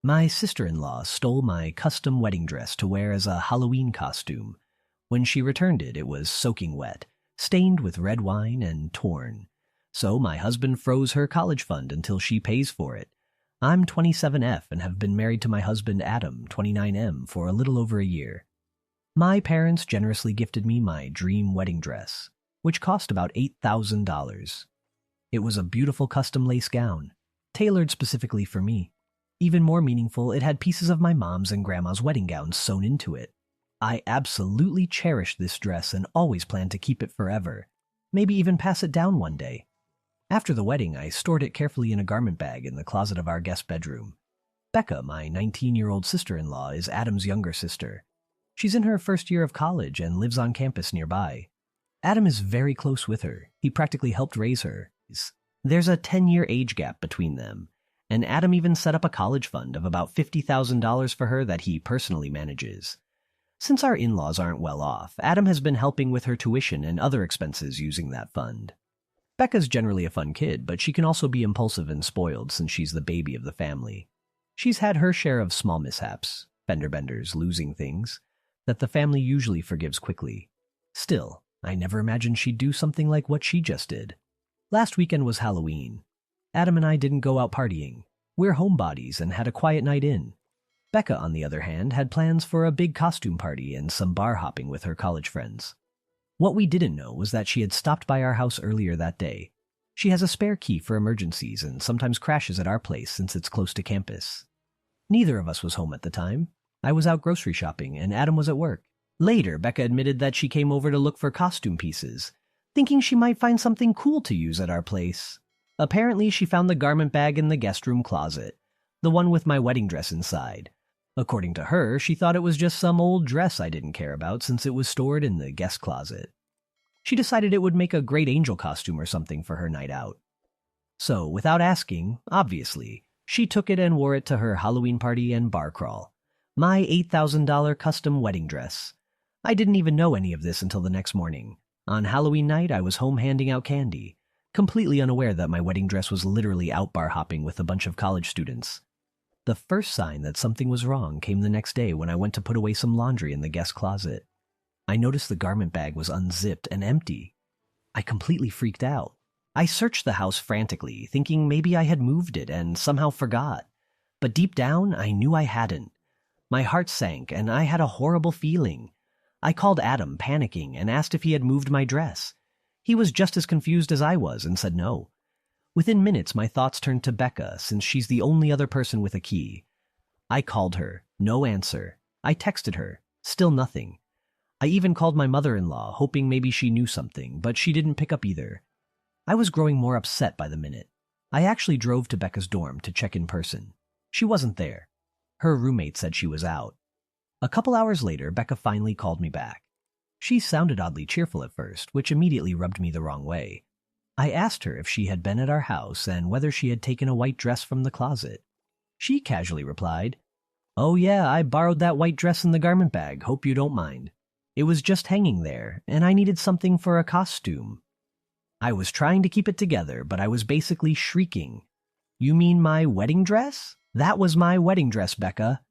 My sister-in-law stole my custom wedding dress to wear as a Halloween costume. When she returned it, it was soaking wet, stained with red wine, and torn. So my husband froze her college fund until she pays for it. I'm 27F and have been married to my husband Adam, 29M, for a little over a year. My parents generously gifted me my dream wedding dress, which cost about $8,000. It was a beautiful custom lace gown, tailored specifically for me. Even more meaningful, it had pieces of my mom's and grandma's wedding gowns sewn into it. I absolutely cherished this dress and always planned to keep it forever, maybe even pass it down one day. After the wedding, I stored it carefully in a garment bag in the closet of our guest bedroom. Becca, my 19-year-old sister-in-law, is Adam's younger sister. She's in her first year of college and lives on campus nearby. Adam is very close with her. He practically helped raise her. There's a 10-year age gap between them, and Adam even set up a college fund of about $50,000 for her that he personally manages. Since our in-laws aren't well off, Adam has been helping with her tuition and other expenses using that fund. Becca's generally a fun kid, but she can also be impulsive and spoiled since she's the baby of the family. She's had her share of small mishaps, fender benders, losing things, that the family usually forgives quickly. Still, I never imagined she'd do something like what she just did. Last weekend was Halloween. Adam and I didn't go out partying. We're homebodies and had a quiet night in. Becca, on the other hand, had plans for a big costume party and some bar hopping with her college friends. What we didn't know was that she had stopped by our house earlier that day. She has a spare key for emergencies and sometimes crashes at our place since it's close to campus. Neither of us was home at the time. I was out grocery shopping and Adam was at work. Later, Becca admitted that she came over to look for costume pieces, thinking she might find something cool to use at our place. Apparently, she found the garment bag in the guest room closet, the one with my wedding dress inside. According to her, she thought it was just some old dress I didn't care about since it was stored in the guest closet. She decided it would make a great angel costume or something for her night out. So, without asking, obviously, she took it and wore it to her Halloween party and bar crawl. My $8,000 custom wedding dress. I didn't even know any of this until the next morning. On Halloween night, I was home handing out candy, completely unaware that my wedding dress was literally out bar hopping with a bunch of college students. The first sign that something was wrong came the next day when I went to put away some laundry in the guest closet. I noticed the garment bag was unzipped and empty. I completely freaked out. I searched the house frantically, thinking maybe I had moved it and somehow forgot. But deep down, I knew I hadn't. My heart sank and I had a horrible feeling. I called Adam, panicking, and asked if he had moved my dress. He was just as confused as I was and said no. Within minutes, my thoughts turned to Becca, since she's the only other person with a key. I called her, no answer. I texted her, still nothing. I even called my mother-in-law, hoping maybe she knew something, but she didn't pick up either. I was growing more upset by the minute. I actually drove to Becca's dorm to check in person. She wasn't there. Her roommate said she was out. A couple hours later, Becca finally called me back. She sounded oddly cheerful at first, which immediately rubbed me the wrong way. I asked her if she had been at our house and whether she had taken a white dress from the closet. She casually replied, "Oh yeah, I borrowed that white dress in the garment bag, hope you don't mind. It was just hanging there, and I needed something for a costume." I was trying to keep it together, but I was basically shrieking. "You mean my wedding dress? That was my wedding dress, Becca."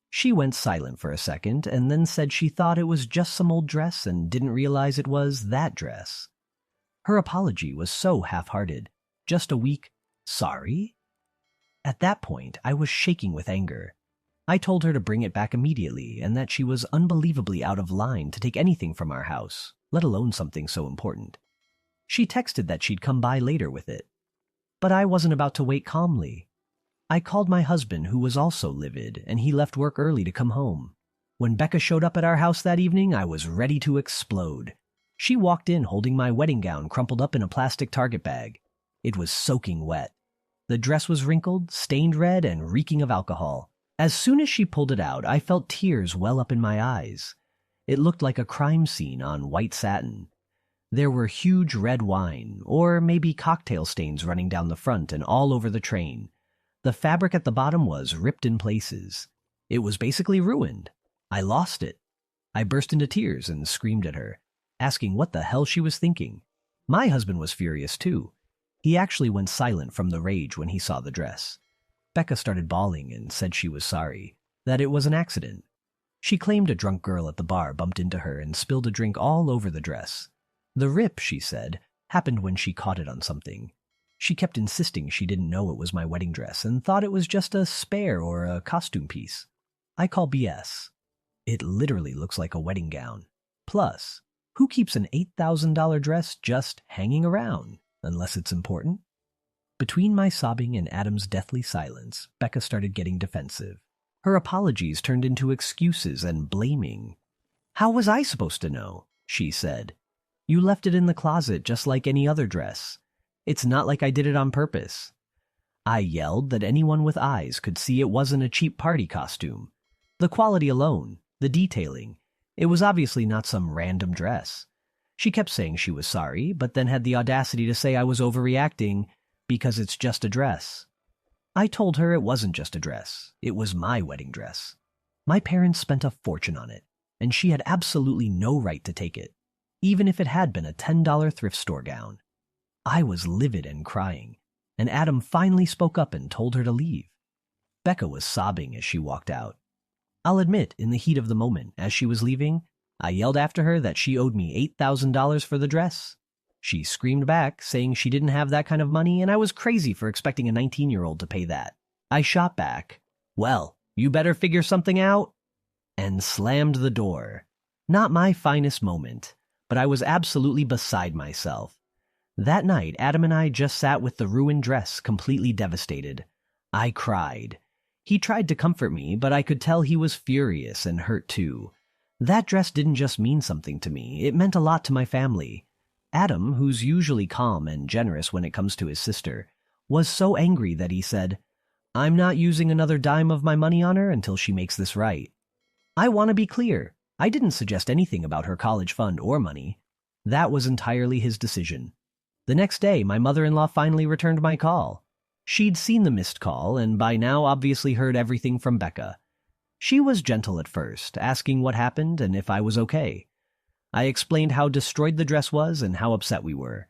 She went silent for a second and then said she thought it was just some old dress and didn't realize it was that dress. Her apology was so half-hearted, just a weak, "Sorry?" At that point, I was shaking with anger. I told her to bring it back immediately and that she was unbelievably out of line to take anything from our house, let alone something so important. She texted that she'd come by later with it. But I wasn't about to wait calmly. I called my husband, who was also livid, and he left work early to come home. When Becca showed up at our house that evening, I was ready to explode. She walked in holding my wedding gown crumpled up in a plastic Target bag. It was soaking wet. The dress was wrinkled, stained red, and reeking of alcohol. As soon as she pulled it out, I felt tears well up in my eyes. It looked like a crime scene on white satin. There were huge red wine, or maybe cocktail stains running down the front and all over the train. The fabric at the bottom was ripped in places. It was basically ruined. I lost it. I burst into tears and screamed at her, asking what the hell she was thinking. My husband was furious too. He actually went silent from the rage when he saw the dress. Becca started bawling and said she was sorry, that it was an accident. She claimed a drunk girl at the bar bumped into her and spilled a drink all over the dress. The rip, she said, happened when she caught it on something. She kept insisting she didn't know it was my wedding dress and thought it was just a spare or a costume piece. I call BS. It literally looks like a wedding gown. Plus, who keeps an $8,000 dress just hanging around, unless it's important? Between my sobbing and Adam's deathly silence, Becca started getting defensive. Her apologies turned into excuses and blaming. "How was I supposed to know?" she said. "You left it in the closet just like any other dress. It's not like I did it on purpose." I yelled that anyone with eyes could see it wasn't a cheap party costume. The quality alone, the detailing, it was obviously not some random dress. She kept saying she was sorry, but then had the audacity to say I was overreacting because it's just a dress. I told her it wasn't just a dress, it was my wedding dress. My parents spent a fortune on it, and she had absolutely no right to take it, even if it had been a $10 thrift store gown. I was livid and crying, and Adam finally spoke up and told her to leave. Becca was sobbing as she walked out. I'll admit, in the heat of the moment, as she was leaving, I yelled after her that she owed me $8,000 for the dress. She screamed back, saying she didn't have that kind of money and I was crazy for expecting a 19-year-old to pay that. I shot back, "Well, you better figure something out," and slammed the door. Not my finest moment, but I was absolutely beside myself. That night, Adam and I just sat with the ruined dress, completely devastated. I cried. He tried to comfort me, but I could tell he was furious and hurt too. That dress didn't just mean something to me, it meant a lot to my family. Adam, who's usually calm and generous when it comes to his sister, was so angry that he said, "I'm not using another dime of my money on her until she makes this right." I want to be clear, I didn't suggest anything about her college fund or money. That was entirely his decision. The next day, my mother-in-law finally returned my call. She'd seen the missed call and by now obviously heard everything from Becca. She was gentle at first, asking what happened and if I was okay. I explained how destroyed the dress was and how upset we were.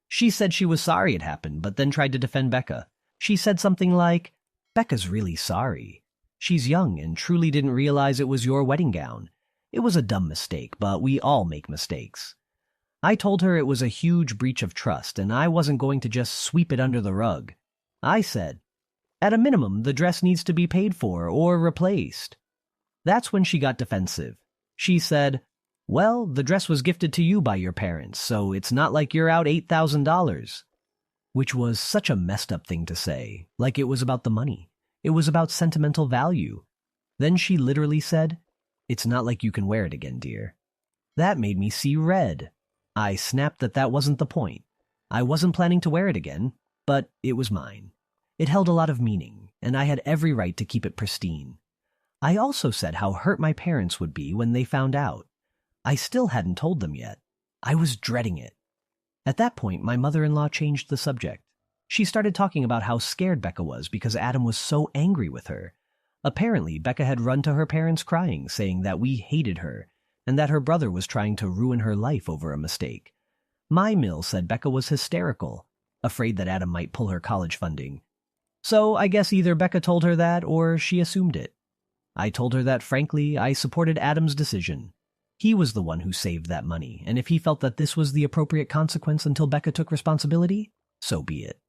She said she was sorry it happened, but then tried to defend Becca. She said something like, "Becca's really sorry. She's young and truly didn't realize it was your wedding gown. It was a dumb mistake, but we all make mistakes." I told her it was a huge breach of trust and I wasn't going to just sweep it under the rug. I said, "At a minimum, the dress needs to be paid for or replaced." That's when she got defensive. She said, "Well, the dress was gifted to you by your parents, so it's not like you're out $8,000. Which was such a messed up thing to say, like it was about the money. It was about sentimental value. Then she literally said, "It's not like you can wear it again, dear." That made me see red. I snapped that wasn't the point. I wasn't planning to wear it again, but it was mine. It held a lot of meaning, and I had every right to keep it pristine. I also said how hurt my parents would be when they found out. I still hadn't told them yet. I was dreading it. At that point, my mother-in-law changed the subject. She started talking about how scared Becca was because Adam was so angry with her. Apparently, Becca had run to her parents crying, saying that we hated her, and that her brother was trying to ruin her life over a mistake. My mill said Becca was hysterical, afraid that Adam might pull her college funding. So I guess either Becca told her that or she assumed it. I told her that, frankly, I supported Adam's decision. He was the one who saved that money, and if he felt that this was the appropriate consequence until Becca took responsibility, so be it.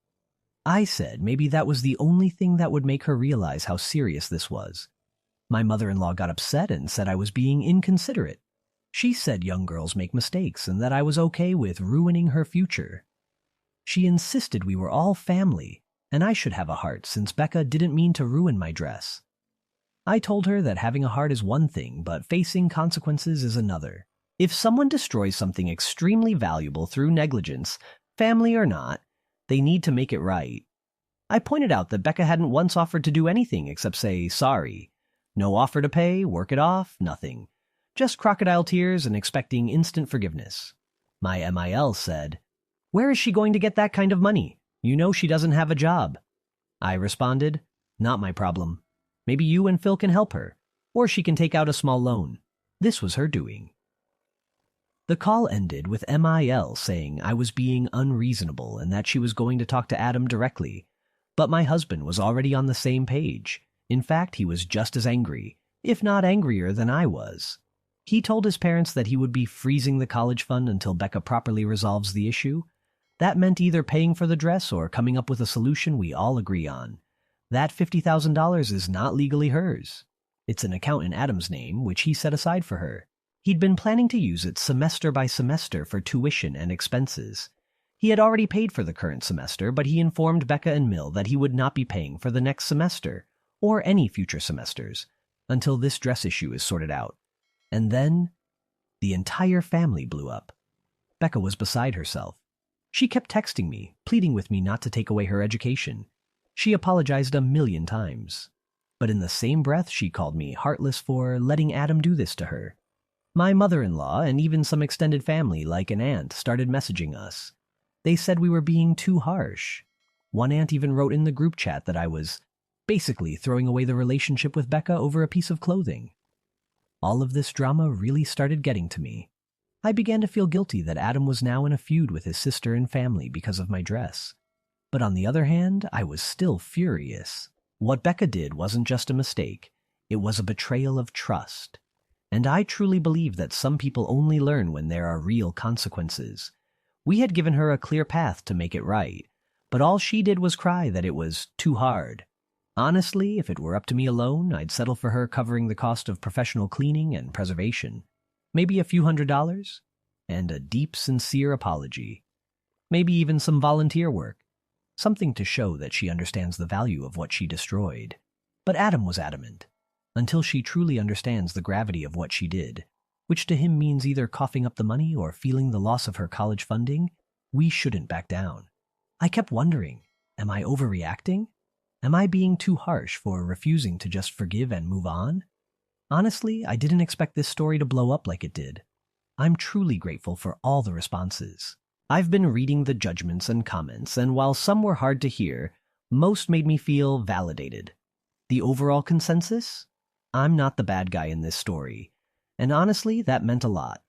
I said maybe that was the only thing that would make her realize how serious this was. My mother-in-law got upset and said I was being inconsiderate. She said young girls make mistakes and that I was okay with ruining her future. She insisted we were all family, and I should have a heart since Becca didn't mean to ruin my dress. I told her that having a heart is one thing, but facing consequences is another. If someone destroys something extremely valuable through negligence, family or not, they need to make it right. I pointed out that Becca hadn't once offered to do anything except say sorry. No offer to pay, work it off, nothing. Just crocodile tears and expecting instant forgiveness. My MIL said, "Where is she going to get that kind of money? You know she doesn't have a job." I responded, "Not my problem. Maybe you and Phil can help her, or she can take out a small loan. This was her doing." The call ended with MIL saying I was being unreasonable and that she was going to talk to Adam directly. But my husband was already on the same page. In fact, he was just as angry, if not angrier than I was. He told his parents that he would be freezing the college fund until Becca properly resolves the issue. That meant either paying for the dress or coming up with a solution we all agree on. That $50,000 is not legally hers. It's an account in Adam's name, which he set aside for her. He'd been planning to use it semester by semester for tuition and expenses. He had already paid for the current semester, but he informed Becca and Mill that he would not be paying for the next semester, or any future semesters, until this dress issue is sorted out. And then, the entire family blew up. Becca was beside herself. She kept texting me, pleading with me not to take away her education. She apologized a million times. But in the same breath, she called me heartless for letting Adam do this to her. My mother-in-law and even some extended family, like an aunt, started messaging us. They said we were being too harsh. One aunt even wrote in the group chat that I was basically throwing away the relationship with Becca over a piece of clothing. All of this drama really started getting to me. I began to feel guilty that Adam was now in a feud with his sister and family because of my dress. But on the other hand, I was still furious. What Becca did wasn't just a mistake. It was a betrayal of trust. And I truly believe that some people only learn when there are real consequences. We had given her a clear path to make it right, but all she did was cry that it was too hard. Honestly, if it were up to me alone, I'd settle for her covering the cost of professional cleaning and preservation. Maybe a few $100s, and a deep, sincere apology. Maybe even some volunteer work. Something to show that she understands the value of what she destroyed. But Adam was adamant. Until she truly understands the gravity of what she did, which to him means either coughing up the money or feeling the loss of her college funding, we shouldn't back down. I kept wondering, am I overreacting? Am I being too harsh for refusing to just forgive and move on? Honestly, I didn't expect this story to blow up like it did. I'm truly grateful for all the responses. I've been reading the judgments and comments, and while some were hard to hear, most made me feel validated. The overall consensus? I'm not the bad guy in this story. And honestly, that meant a lot.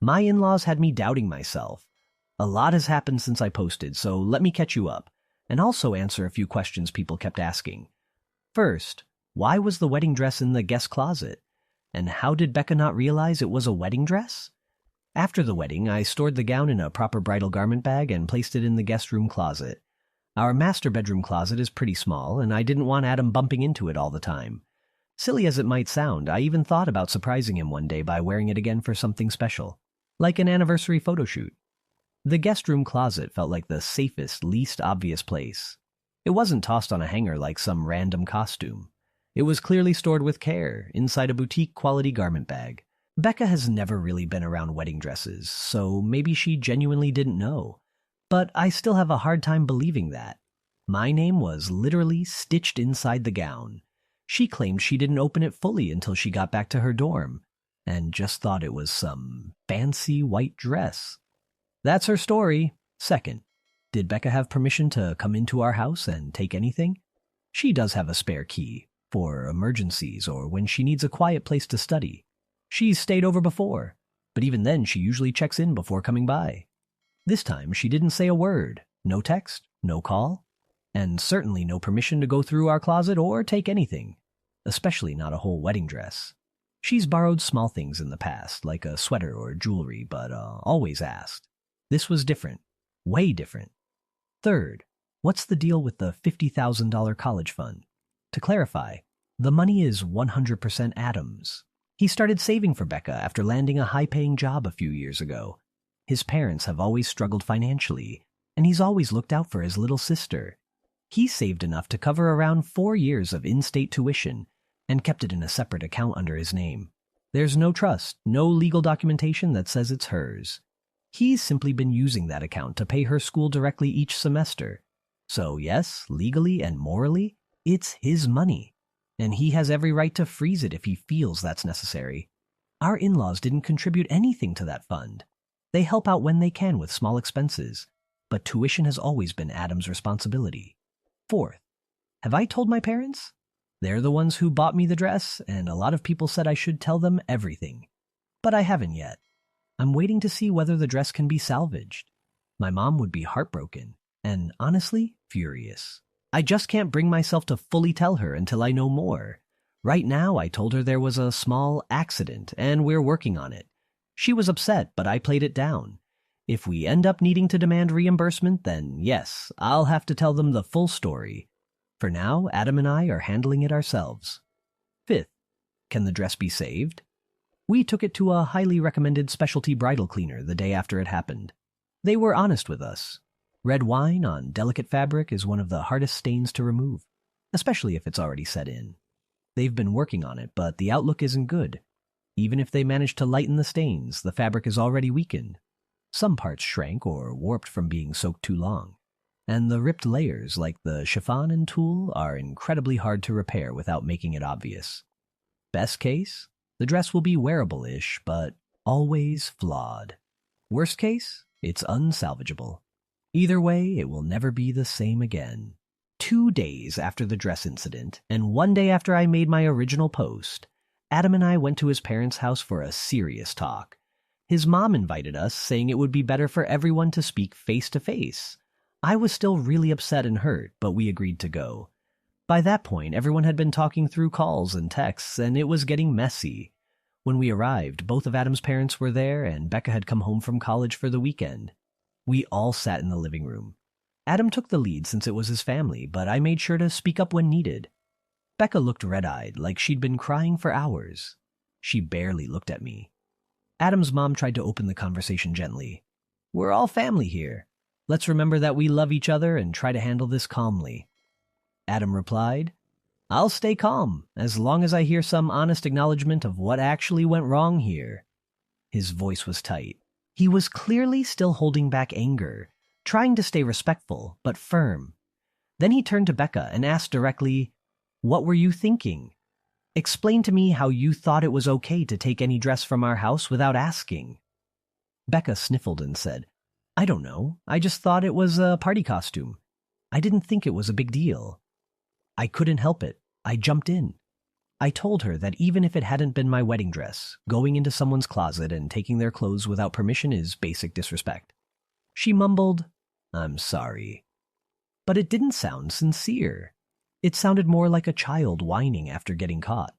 My in-laws had me doubting myself. A lot has happened since I posted, so let me catch you up, and also answer a few questions people kept asking. First, why was the wedding dress in the guest closet? And how did Becca not realize it was a wedding dress? After the wedding, I stored the gown in a proper bridal garment bag and placed it in the guest room closet. Our master bedroom closet is pretty small, and I didn't want Adam bumping into it all the time. Silly as it might sound, I even thought about surprising him one day by wearing it again for something special, like an anniversary photo shoot. The guest room closet felt like the safest, least obvious place. It wasn't tossed on a hanger like some random costume. It was clearly stored with care, inside a boutique-quality garment bag. Becca has never really been around wedding dresses, so maybe she genuinely didn't know. But I still have a hard time believing that. My name was literally stitched inside the gown. She claimed she didn't open it fully until she got back to her dorm, and just thought it was some fancy white dress. That's her story. Second, did Becca have permission to come into our house and take anything? She does have a spare key, for emergencies or when she needs a quiet place to study. She's stayed over before, but even then she usually checks in before coming by. This time she didn't say a word, no text, no call, and certainly no permission to go through our closet or take anything, especially not a whole wedding dress. She's borrowed small things in the past, like a sweater or jewelry, but always asked. This was different, way different. Third, what's the deal with the $50,000 college fund? To clarify, the money is 100% Adam's. He started saving for Becca after landing a high-paying job a few years ago. His parents have always struggled financially, and he's always looked out for his little sister. He saved enough to cover around 4 years of in-state tuition and kept it in a separate account under his name. There's no trust, no legal documentation that says it's hers. He's simply been using that account to pay her school directly each semester. So yes, legally and morally, it's his money. And he has every right to freeze it if he feels that's necessary. Our in-laws didn't contribute anything to that fund. They help out when they can with small expenses, but tuition has always been Adam's responsibility. Fourth, have I told my parents? They're the ones who bought me the dress, and a lot of people said I should tell them everything. But I haven't yet. I'm waiting to see whether the dress can be salvaged. My mom would be heartbroken, and honestly, furious. I just can't bring myself to fully tell her until I know more. Right now, I told her there was a small accident, and we're working on it. She was upset, but I played it down. If we end up needing to demand reimbursement, then yes, I'll have to tell them the full story. For now, Adam and I are handling it ourselves. 5th, can the dress be saved? We took it to a highly recommended specialty bridal cleaner the day after it happened. They were honest with us. Red wine on delicate fabric is one of the hardest stains to remove, especially if it's already set in. They've been working on it, but the outlook isn't good. Even if they manage to lighten the stains, the fabric is already weakened. Some parts shrank or warped from being soaked too long, and the ripped layers, like the chiffon and tulle, are incredibly hard to repair without making it obvious. Best case, the dress will be wearable-ish, but always flawed. Worst case, it's unsalvageable. Either way, it will never be the same again. 2 days after the dress incident, and 1 day after I made my original post, Adam and I went to his parents' house for a serious talk. His mom invited us, saying it would be better for everyone to speak face-to-face. I was still really upset and hurt, but we agreed to go. By that point, everyone had been talking through calls and texts, and it was getting messy. When we arrived, both of Adam's parents were there, and Becca had come home from college for the weekend. We all sat in the living room. Adam took the lead since it was his family, but I made sure to speak up when needed. Becca looked red-eyed, like she'd been crying for hours. She barely looked at me. Adam's mom tried to open the conversation gently. We're all family here. Let's remember that we love each other and try to handle this calmly. Adam replied, I'll stay calm, as long as I hear some honest acknowledgement of what actually went wrong here. His voice was tight. He was clearly still holding back anger, trying to stay respectful, but firm. Then he turned to Becca and asked directly, What were you thinking? Explain to me how you thought it was okay to take any dress from our house without asking. Becca sniffled and said, I don't know. I just thought it was a party costume. I didn't think it was a big deal. I couldn't help it. I jumped in. I told her that even if it hadn't been my wedding dress, going into someone's closet and taking their clothes without permission is basic disrespect. She mumbled, I'm sorry. But it didn't sound sincere. It sounded more like a child whining after getting caught.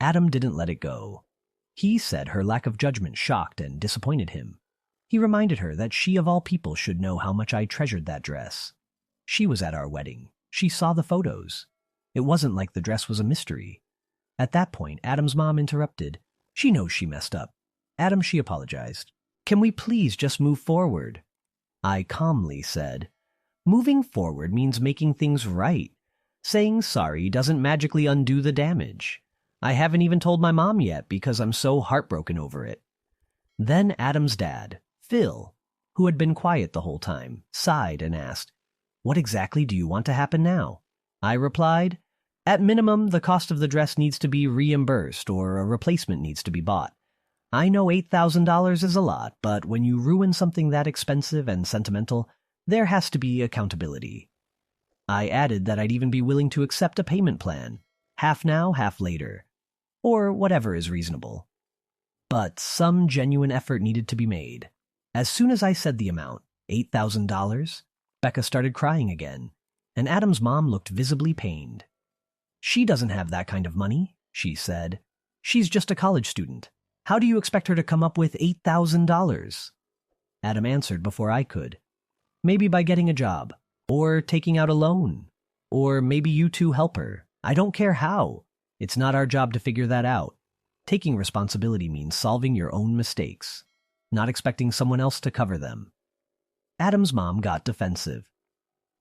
Adam didn't let it go. He said her lack of judgment shocked and disappointed him. He reminded her that she of all people should know how much I treasured that dress. She was at our wedding. She saw the photos. It wasn't like the dress was a mystery. At that point, Adam's mom interrupted. She knows she messed up. Adam, she apologized. Can we please just move forward? I calmly said, moving forward means making things right. Saying sorry doesn't magically undo the damage. I haven't even told my mom yet because I'm so heartbroken over it. Then Adam's dad, Phil, who had been quiet the whole time, sighed and asked, What exactly do you want to happen now? I replied, At minimum, the cost of the dress needs to be reimbursed or a replacement needs to be bought. I know $8,000 is a lot, but when you ruin something that expensive and sentimental, there has to be accountability. I added that I'd even be willing to accept a payment plan, half now, half later, or whatever is reasonable. But some genuine effort needed to be made. As soon as I said the amount, $8,000, Becca started crying again, and Adam's mom looked visibly pained. She doesn't have that kind of money, she said. She's just a college student. How do you expect her to come up with $8,000? Adam answered before I could. Maybe by getting a job, or taking out a loan, or maybe you two help her. I don't care how. It's not our job to figure that out. Taking responsibility means solving your own mistakes, not expecting someone else to cover them. Adam's mom got defensive.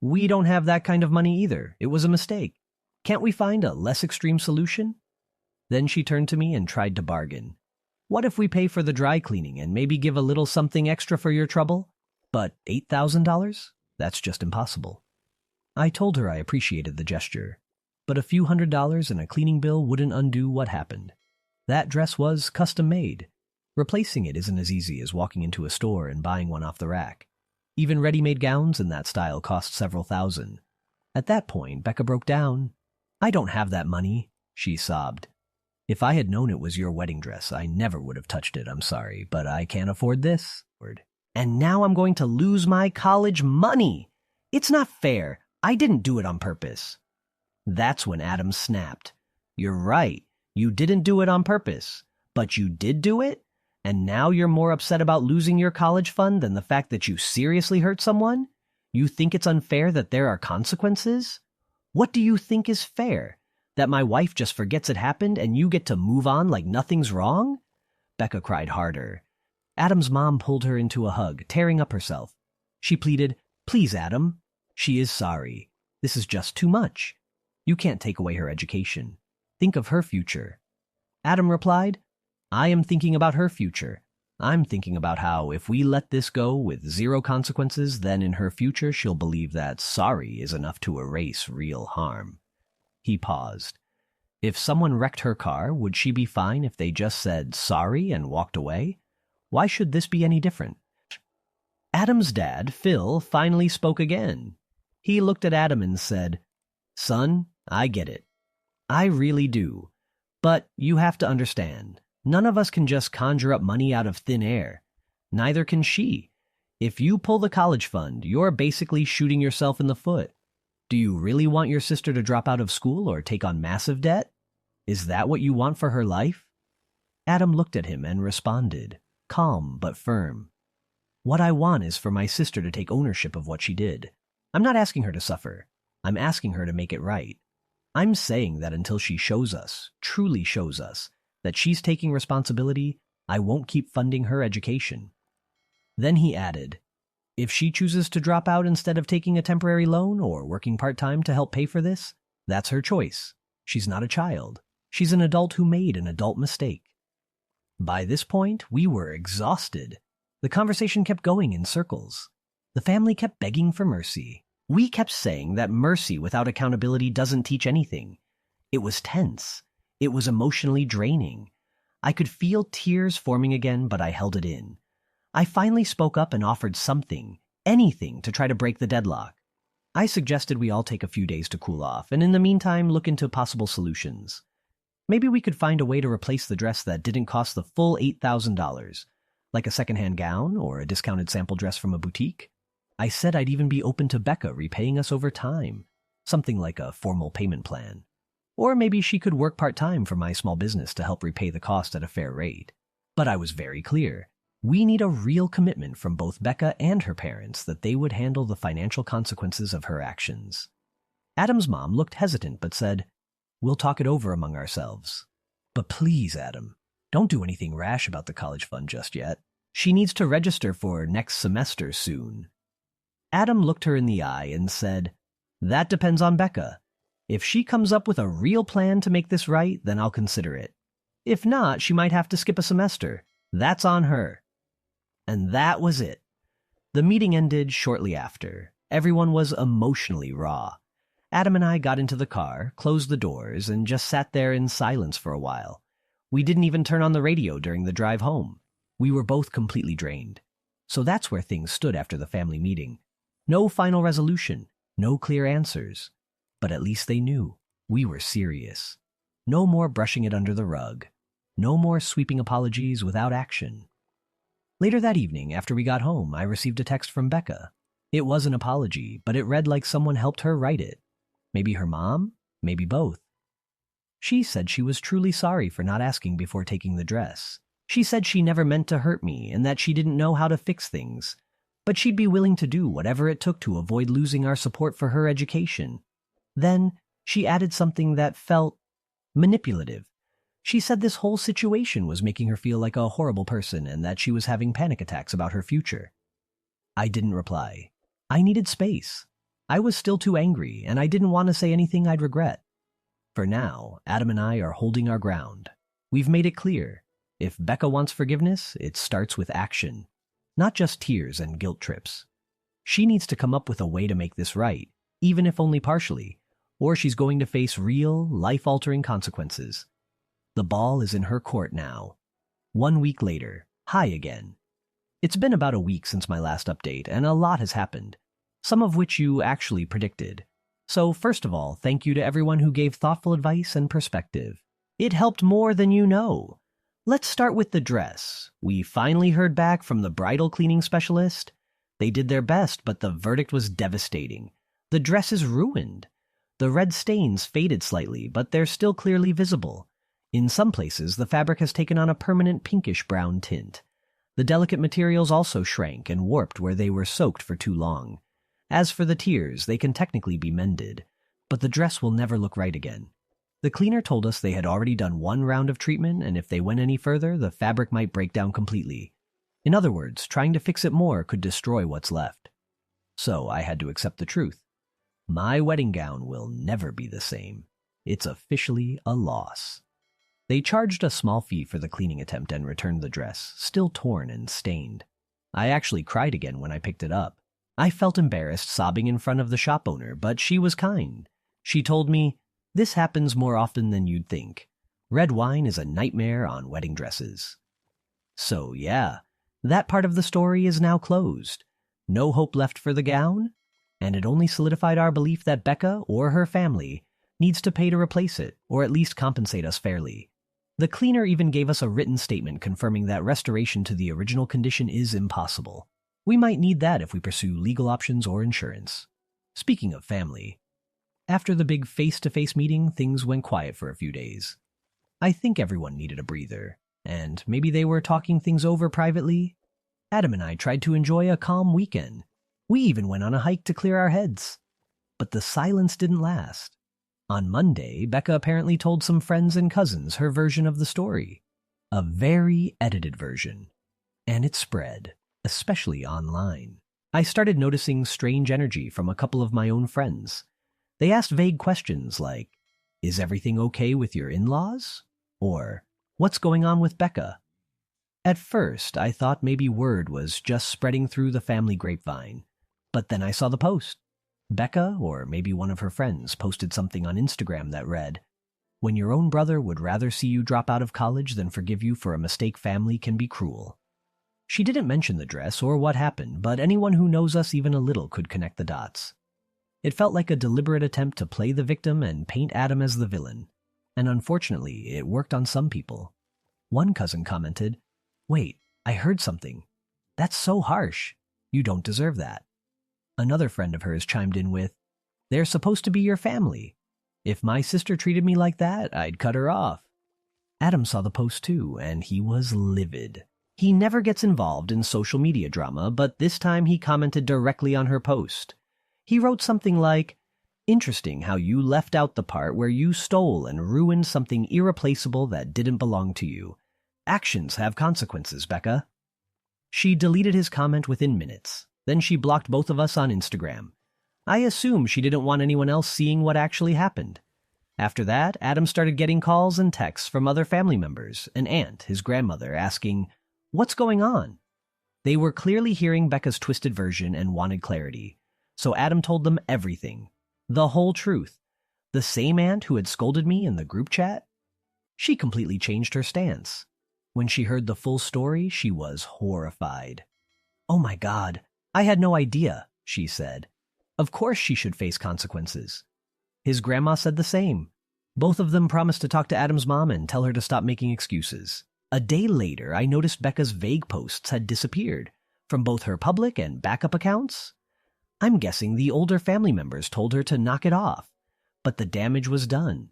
We don't have that kind of money either. It was a mistake. Can't we find a less extreme solution? Then she turned to me and tried to bargain. What if we pay for the dry cleaning and maybe give a little something extra for your trouble? But $8,000? That's just impossible. I told her I appreciated the gesture, but a few $100s and a cleaning bill wouldn't undo what happened. That dress was custom-made. Replacing it isn't as easy as walking into a store and buying one off the rack. Even ready-made gowns in that style cost several thousand. At that point, Becca broke down. I don't have that money, she sobbed. If I had known it was your wedding dress, I never would have touched it, I'm sorry, but I can't afford this. And now I'm going to lose my college money. It's not fair. I didn't do it on purpose." That's when Adam snapped. "You're right. You didn't do it on purpose. But you did do it? And now you're more upset about losing your college fund than the fact that you seriously hurt someone? You think it's unfair that there are consequences? What do you think is fair? That my wife just forgets it happened and you get to move on like nothing's wrong?" Becca cried harder. Adam's mom pulled her into a hug, tearing up herself. She pleaded, "Please, Adam. She is sorry. This is just too much. You can't take away her education. Think of her future." Adam replied, "I am thinking about her future. I'm thinking about how if we let this go with zero consequences, then in her future she'll believe that sorry is enough to erase real harm." He paused. If someone wrecked her car, would she be fine if they just said sorry and walked away? Why should this be any different? Adam's dad, Phil, finally spoke again. He looked at Adam and said, "Son, I get it. I really do. But you have to understand, none of us can just conjure up money out of thin air. Neither can she. If you pull the college fund, you're basically shooting yourself in the foot. Do you really want your sister to drop out of school or take on massive debt? Is that what you want for her life?" Adam looked at him and responded, calm but firm. "What I want is for my sister to take ownership of what she did. I'm not asking her to suffer. I'm asking her to make it right. I'm saying that until she shows us, truly shows us, that she's taking responsibility, I won't keep funding her education." Then he added, "If she chooses to drop out instead of taking a temporary loan or working part-time to help pay for this, that's her choice. She's not a child. She's an adult who made an adult mistake." By this point, we were exhausted. The conversation kept going in circles. The family kept begging for mercy. We kept saying that mercy without accountability doesn't teach anything. It was tense. It was emotionally draining. I could feel tears forming again, but I held it in. I finally spoke up and offered something, anything, to try to break the deadlock. I suggested we all take a few days to cool off, and in the meantime look into possible solutions. Maybe we could find a way to replace the dress that didn't cost the full $8,000, like a secondhand gown or a discounted sample dress from a boutique. I said I'd even be open to Becca repaying us over time, something like a formal payment plan. Or maybe she could work part-time for my small business to help repay the cost at a fair rate. But I was very clear. We need a real commitment from both Becca and her parents that they would handle the financial consequences of her actions. Adam's mom looked hesitant but said, "We'll talk it over among ourselves. But please, Adam, don't do anything rash about the college fund just yet. She needs to register for next semester soon." Adam looked her in the eye and said, "That depends on Becca. If she comes up with a real plan to make this right, then I'll consider it. If not, she might have to skip a semester. That's on her." And that was it. The meeting ended shortly after. Everyone was emotionally raw. Adam and I got into the car, closed the doors, and just sat there in silence for a while. We didn't even turn on the radio during the drive home. We were both completely drained. So that's where things stood after the family meeting. No final resolution, no clear answers. But at least they knew. We were serious. No more brushing it under the rug. No more sweeping apologies without action. Later that evening, after we got home, I received a text from Becca. It was an apology, but it read like someone helped her write it. Maybe her mom, maybe both. She said she was truly sorry for not asking before taking the dress. She said she never meant to hurt me and that she didn't know how to fix things, but she'd be willing to do whatever it took to avoid losing our support for her education. Then she added something that felt manipulative. She said this whole situation was making her feel like a horrible person and that she was having panic attacks about her future. I didn't reply. I needed space. I was still too angry, and I didn't want to say anything I'd regret. For now, Adam and I are holding our ground. We've made it clear. If Becca wants forgiveness, it starts with action, not just tears and guilt trips. She needs to come up with a way to make this right, even if only partially, or she's going to face real, life-altering consequences. The ball is in her court now. 1 week later, hi again. It's been about a week since my last update, and a lot has happened, some of which you actually predicted. So first of all, thank you to everyone who gave thoughtful advice and perspective. It helped more than you know. Let's start with the dress. We finally heard back from the bridal cleaning specialist. They did their best, but the verdict was devastating. The dress is ruined. The red stains faded slightly, but they're still clearly visible. In some places, the fabric has taken on a permanent pinkish-brown tint. The delicate materials also shrank and warped where they were soaked for too long. As for the tears, they can technically be mended, but the dress will never look right again. The cleaner told us they had already done one round of treatment, and if they went any further, the fabric might break down completely. In other words, trying to fix it more could destroy what's left. So I had to accept the truth. My wedding gown will never be the same. It's officially a loss. They charged a small fee for the cleaning attempt and returned the dress, still torn and stained. I actually cried again when I picked it up. I felt embarrassed sobbing in front of the shop owner, but she was kind. She told me, "This happens more often than you'd think. Red wine is a nightmare on wedding dresses." So yeah, that part of the story is now closed. No hope left for the gown, and it only solidified our belief that Becca or her family needs to pay to replace it, or at least compensate us fairly. The cleaner even gave us a written statement confirming that restoration to the original condition is impossible. We might need that if we pursue legal options or insurance. Speaking of family, after the big face-to-face meeting, things went quiet for a few days. I think everyone needed a breather, and maybe they were talking things over privately. Adam and I tried to enjoy a calm weekend. We even went on a hike to clear our heads. But the silence didn't last. On Monday, Becca apparently told some friends and cousins her version of the story. A very edited version. And it spread, especially online. I started noticing strange energy from a couple of my own friends. They asked vague questions like, "Is everything okay with your in-laws?" Or, "What's going on with Becca?" At first, I thought maybe word was just spreading through the family grapevine. But then I saw the post. Becca, or maybe one of her friends, posted something on Instagram that read, "When your own brother would rather see you drop out of college than forgive you for a mistake family can be cruel." She didn't mention the dress or what happened, but anyone who knows us even a little could connect the dots. It felt like a deliberate attempt to play the victim and paint Adam as the villain. And unfortunately, it worked on some people. One cousin commented, "Wait, I heard something. That's so harsh. You don't deserve that." Another friend of hers chimed in with, "They're supposed to be your family. If my sister treated me like that, I'd cut her off." Adam saw the post too, and he was livid. He never gets involved in social media drama, but this time he commented directly on her post. He wrote something like, "Interesting how you left out the part where you stole and ruined something irreplaceable that didn't belong to you. Actions have consequences, Becca." She deleted his comment within minutes. Then she blocked both of us on Instagram. I assume she didn't want anyone else seeing what actually happened. After that, Adam started getting calls and texts from other family members, an aunt, his grandmother, asking, "What's going on?" They were clearly hearing Becca's twisted version and wanted clarity. So Adam told them everything. The whole truth. The same aunt who had scolded me in the group chat? She completely changed her stance. When she heard the full story, she was horrified. "Oh my God, I had no idea," she said. Of course she should face consequences. His grandma said the same. Both of them promised to talk to Adam's mom and tell her to stop making excuses. A day later, I noticed Becca's vague posts had disappeared, from both her public and backup accounts. I'm guessing the older family members told her to knock it off. But the damage was done.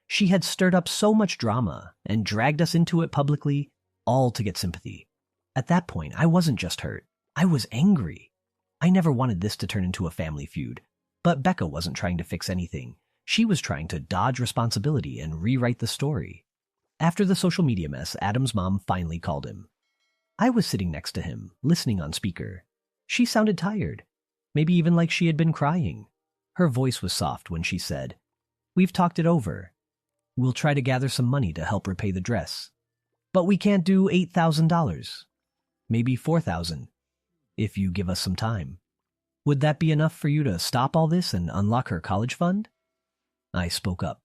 She had stirred up so much drama and dragged us into it publicly, all to get sympathy. At that point, I wasn't just hurt. I was angry. I never wanted this to turn into a family feud. But Becca wasn't trying to fix anything. She was trying to dodge responsibility and rewrite the story. After the social media mess, Adam's mom finally called him. I was sitting next to him, listening on speaker. She sounded tired, maybe even like she had been crying. Her voice was soft when she said, "We've talked it over. We'll try to gather some money to help repay the dress. But we can't do $8,000. Maybe $4,000, if you give us some time. Would that be enough for you to stop all this and unlock her college fund?" I spoke up.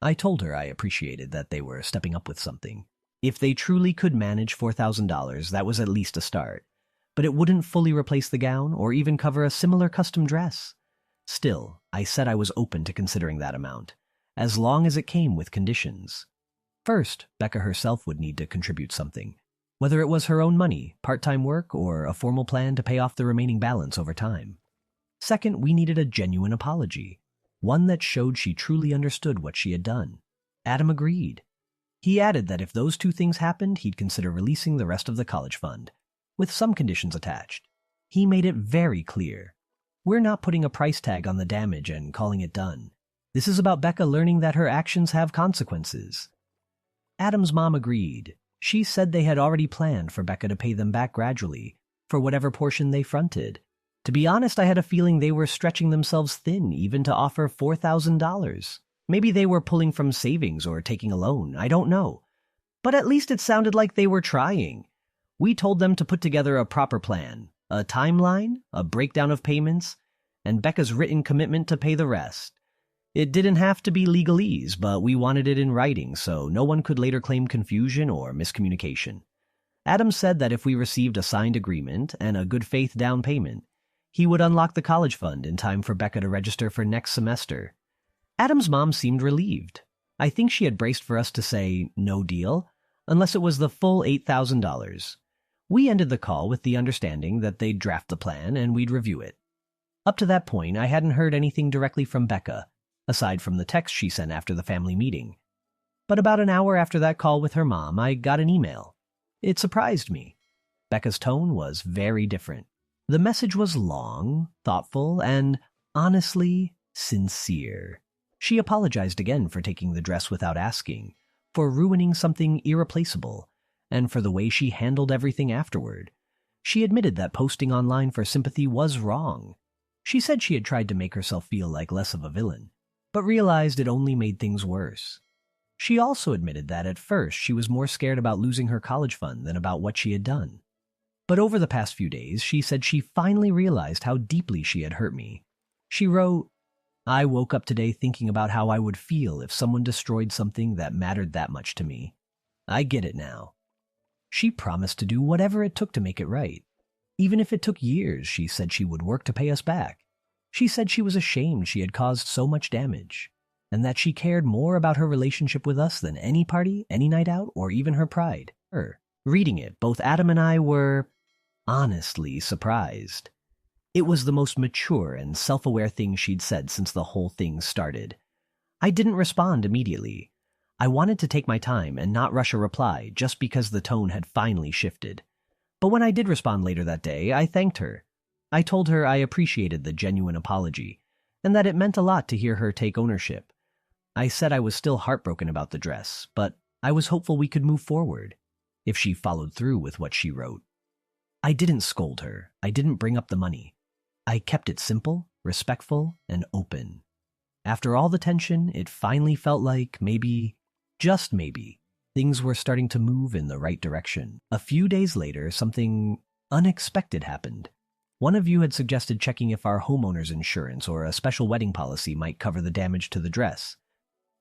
I told her I appreciated that they were stepping up with something. If they truly could manage $4,000, that was at least a start. But it wouldn't fully replace the gown or even cover a similar custom dress. Still, I said I was open to considering that amount, as long as it came with conditions. First, Becca herself would need to contribute something, whether it was her own money, part-time work, or a formal plan to pay off the remaining balance over time. Second, we needed a genuine apology, one that showed she truly understood what she had done. Adam agreed. He added that if those two things happened, he'd consider releasing the rest of the college fund, with some conditions attached. He made it very clear. We're not putting a price tag on the damage and calling it done. This is about Becca learning that her actions have consequences. Adam's mom agreed. She said they had already planned for Becca to pay them back gradually, for whatever portion they fronted. To be honest, I had a feeling they were stretching themselves thin even to offer $4,000. Maybe they were pulling from savings or taking a loan, I don't know. But at least it sounded like they were trying. We told them to put together a proper plan, a timeline, a breakdown of payments, and Becca's written commitment to pay the rest. It didn't have to be legalese, but we wanted it in writing so no one could later claim confusion or miscommunication. Adam said that if we received a signed agreement and a good faith down payment, he would unlock the college fund in time for Becca to register for next semester. Adam's mom seemed relieved. I think she had braced for us to say, no deal, unless it was the full $8,000. We ended the call with the understanding that they'd draft the plan and we'd review it. Up to that point, I hadn't heard anything directly from Becca, aside from the text she sent after the family meeting. But about an hour after that call with her mom, I got an email. It surprised me. Becca's tone was very different. The message was long, thoughtful, and, honestly, sincere. She apologized again for taking the dress without asking, for ruining something irreplaceable, and for the way she handled everything afterward. She admitted that posting online for sympathy was wrong. She said she had tried to make herself feel like less of a villain, but realized it only made things worse. She also admitted that at first she was more scared about losing her college fund than about what she had done. But over the past few days, she said she finally realized how deeply she had hurt me. She wrote, I woke up today thinking about how I would feel if someone destroyed something that mattered that much to me. I get it now. She promised to do whatever it took to make it right. Even if it took years, she said she would work to pay us back. She said she was ashamed she had caused so much damage, and that she cared more about her relationship with us than any party, any night out, or even her pride. Reading it, both Adam and I were honestly surprised. It was the most mature and self-aware thing she'd said since the whole thing started. I didn't respond immediately. I wanted to take my time and not rush a reply just because the tone had finally shifted. But when I did respond later that day, I thanked her. I told her I appreciated the genuine apology, and that it meant a lot to hear her take ownership. I said I was still heartbroken about the dress, but I was hopeful we could move forward, if she followed through with what she wrote. I didn't scold her. I didn't bring up the money. I kept it simple, respectful, and open. After all the tension, it finally felt like maybe, just maybe, things were starting to move in the right direction. A few days later, something unexpected happened. One of you had suggested checking if our homeowner's insurance or a special wedding policy might cover the damage to the dress.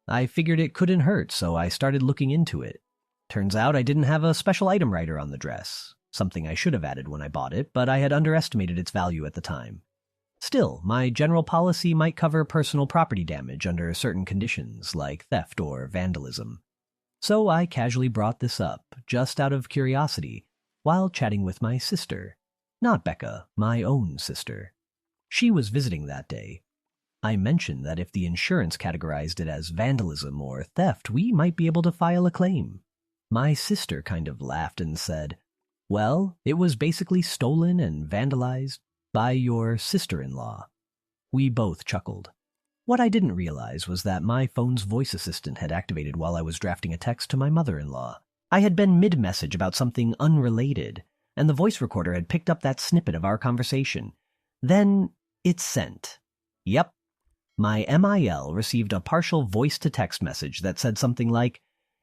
I figured it couldn't hurt, so I started looking into it. Turns out I didn't have a special item rider on the dress, something I should have added when I bought it, but I had underestimated its value at the time. Still, my general policy might cover personal property damage under certain conditions, like theft or vandalism. So I casually brought this up, just out of curiosity, while chatting with my sister. Not Becca, my own sister. She was visiting that day. I mentioned that if the insurance categorized it as vandalism or theft, we might be able to file a claim. My sister kind of laughed and said, well, it was basically stolen and vandalized by your sister-in-law. We both chuckled. What I didn't realize was that my phone's voice assistant had activated while I was drafting a text to my mother-in-law. I had been mid-message about something unrelated, and the voice recorder had picked up that snippet of our conversation. Then it sent. Yep. My MIL received a partial voice-to-text message that said something like,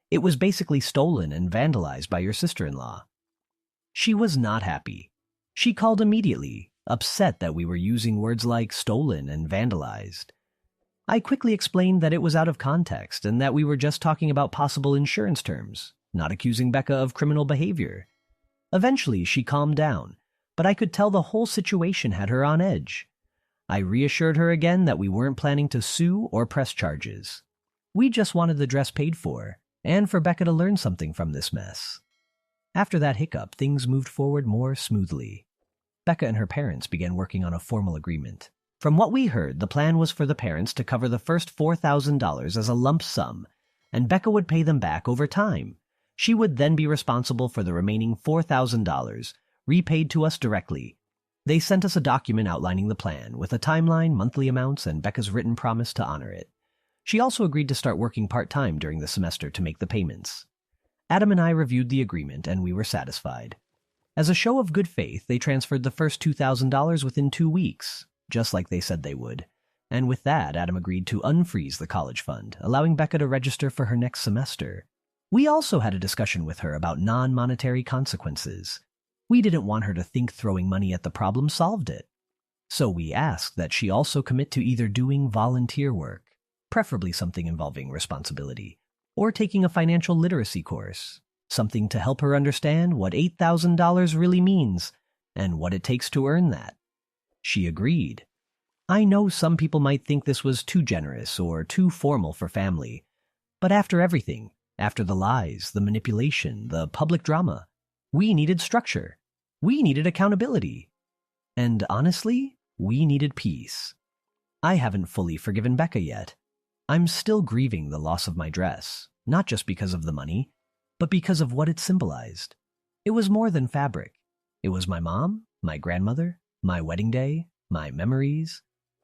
it was basically stolen and vandalized by your sister-in-law. She was not happy. She called immediately, upset that we were using words like stolen and vandalized. I quickly explained that it was out of context and that we were just talking about possible insurance terms, not accusing Becca of criminal behavior. Eventually, she calmed down, but I could tell the whole situation had her on edge. I reassured her again that we weren't planning to sue or press charges. We just wanted the dress paid for, and for Becca to learn something from this mess. After that hiccup, things moved forward more smoothly. Becca and her parents began working on a formal agreement. From what we heard, the plan was for the parents to cover the first $4,000 as a lump sum, and Becca would pay them back over time. She would then be responsible for the remaining $4,000, repaid to us directly. They sent us a document outlining the plan, with a timeline, monthly amounts, and Becca's written promise to honor it. She also agreed to start working part-time during the semester to make the payments. Adam and I reviewed the agreement, and we were satisfied. As a show of good faith, they transferred the first $2,000 within 2 weeks, just like they said they would. And with that, Adam agreed to unfreeze the college fund, allowing Becca to register for her next semester. We also had a discussion with her about non-monetary consequences. We didn't want her to think throwing money at the problem solved it. So we asked that she also commit to either doing volunteer work, preferably something involving responsibility, or taking a financial literacy course, something to help her understand what $8,000 really means and what it takes to earn that. She agreed. I know some people might think this was too generous or too formal for family, but after everything, after the lies, the manipulation, the public drama, we needed structure. We needed accountability. And honestly, we needed peace. I haven't fully forgiven Becca yet. I'm still grieving the loss of my dress, not just because of the money, but because of what it symbolized. It was more than fabric. It was my mom, my grandmother, my wedding day, my memories,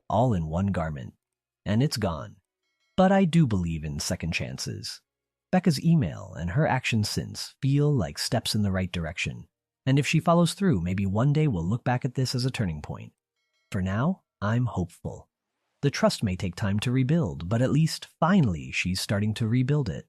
all in one garment. And it's gone. But I do believe in second chances. Becca's email and her actions since feel like steps in the right direction. And if she follows through, maybe one day we'll look back at this as a turning point. For now, I'm hopeful. The trust may take time to rebuild, but at least finally she's starting to rebuild it.